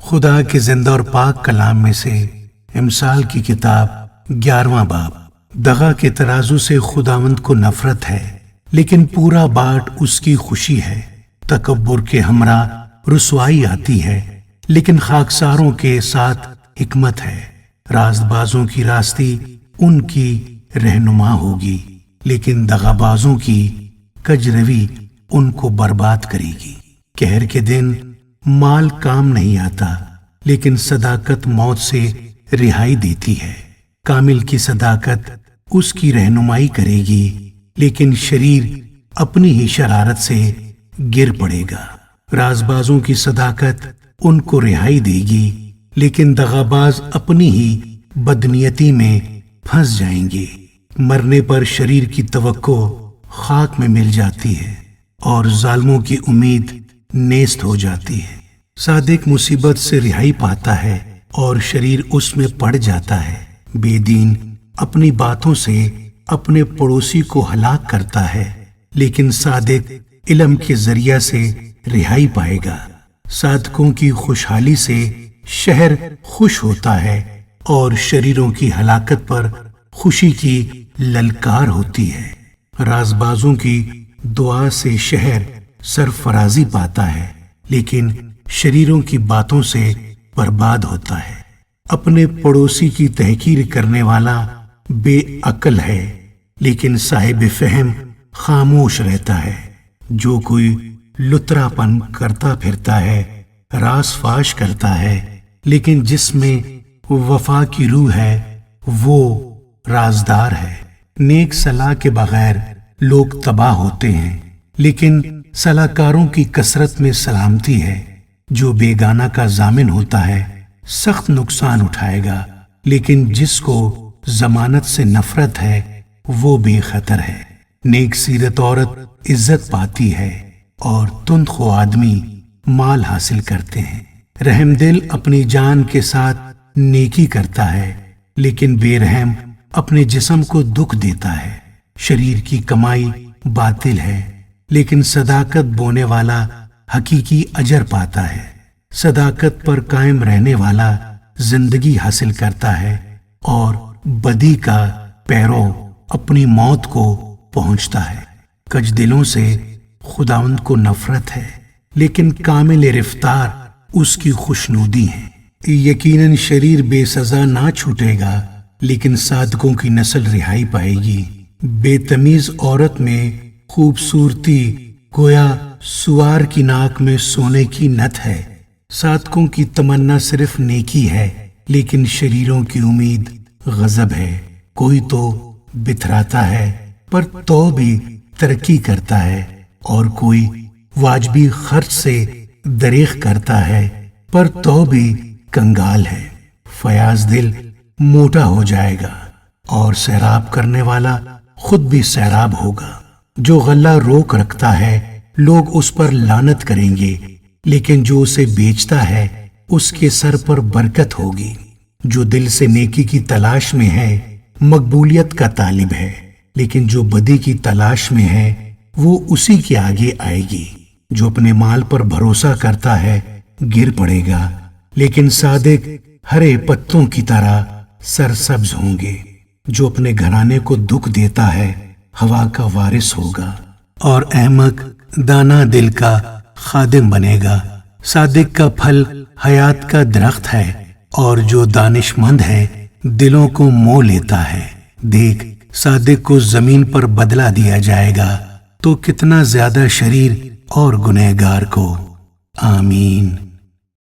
خدا کے زندہ اور پاک کلام میں سے امثال کی کتاب 11واں باب۔ دغا کے ترازو سے خداوند کو نفرت ہے، لیکن پورا باٹ اس کی خوشی ہے۔ تکبر کے ہمراہ رسوائی آتی ہے، لیکن خاکساروں کے ساتھ حکمت ہے۔ راست بازوں کی راستی ان کی رہنما ہوگی، لیکن دغا بازوں کی کجروی ان کو برباد کرے گی۔ قہر کے دن مال کام نہیں آتا، لیکن صداقت موت سے رہائی دیتی ہے۔ کامل کی صداقت اس کی رہنمائی کرے گی، لیکن شریر اپنی ہی شرارت سے گر پڑے گا۔ رازبازوں کی صداقت ان کو رہائی دے گی، لیکن دغاباز اپنی ہی بدنیتی میں پھنس جائیں گے۔ مرنے پر شریر کی توقع خاک میں مل جاتی ہے، اور ظالموں کی امید نیست ہو جاتی ہے۔ صادق مصیبت سے رہائی پاتا ہے، اور شریر اس میں پڑ جاتا ہے۔ بے دین اپنی باتوں سے اپنے پڑوسی کو ہلاک کرتا ہے، لیکن صادق علم کے ذریعہ سے رہائی پائے گا۔ صادقوں کی خوشحالی سے شہر خوش ہوتا ہے، اور شریروں کی ہلاکت پر خوشی کی للکار ہوتی ہے۔ رازبازوں کی دعا سے شہر سرفرازی پاتا ہے، لیکن شریروں کی باتوں سے برباد ہوتا ہے۔ اپنے پڑوسی کی تحقیر کرنے والا بے عقل ہے، لیکن صاحب فہم خاموش رہتا ہے۔ جو کوئی لترا پن کرتا پھرتا ہے راز فاش کرتا ہے، لیکن جس میں وفا کی روح ہے وہ رازدار ہے۔ نیک صلاح کے بغیر لوگ تباہ ہوتے ہیں، لیکن صلاحکاروں کی کثرت میں سلامتی ہے۔ جو بیگانہ کا ضامن ہوتا ہے سخت نقصان اٹھائے گا، لیکن جس کو ضمانت سے نفرت ہے وہ بے خطر ہے۔ نیک سیرت عورت عزت پاتی ہے، اور تندخو آدمی مال حاصل کرتے ہیں۔ رحم دل اپنی جان کے ساتھ نیکی کرتا ہے، لیکن بے رحم اپنے جسم کو دکھ دیتا ہے۔ شریر کی کمائی باطل ہے، لیکن صداقت بونے والا حقیقی اجر پاتا ہے۔ صداقت پر قائم رہنے والا زندگی حاصل کرتا ہے، اور بدی کا پیرو اپنی موت کو پہنچتا ہے۔ کج دلوں سے خداوند کو نفرت ہے، لیکن کامل رفتار اس کی خوشنودی ہے۔ یقیناً شریر بے سزا نہ چھوٹے گا، لیکن صادقوں کی نسل رہائی پائے گی۔ بے تمیز عورت میں خوبصورتی گویا سوار کی ناک میں سونے کی نت ہے۔ صادقوں کی تمنا صرف نیکی ہے، لیکن شریروں کی امید غضب ہے۔ کوئی تو بتھراتا ہے پر تو بھی ترقی کرتا ہے، اور کوئی واجبی خرچ سے دریغ کرتا ہے پر تو بھی کنگال ہے۔ فیاض دل موٹا ہو جائے گا، اور سیراب کرنے والا خود بھی سیراب ہوگا۔ جو غلہ روک رکھتا ہے لوگ اس پر لعنت کریں گے، لیکن جو اسے بیچتا ہے اس کے سر پر برکت ہوگی۔ جو دل سے نیکی کی تلاش میں ہے مقبولیت کا طالب ہے، لیکن جو بدی کی تلاش میں ہے وہ اسی کے آگے آئے گی۔ جو اپنے مال پر بھروسہ کرتا ہے گر پڑے گا، لیکن صادق ہرے پتوں کی طرح سرسبز ہوں گے۔ جو اپنے گھرانے کو دکھ دیتا ہے ہوا کا وارث ہوگا، اور احمق دانا دل کا خادم بنے گا۔ صادق کا پھل حیات کا درخت ہے، اور جو دانش مند ہے دلوں کو مو لیتا ہے۔ دیکھ، صادق کو زمین پر بدلہ دیا جائے گا، تو کتنا زیادہ شریر اور گنہگار کو۔ آمین۔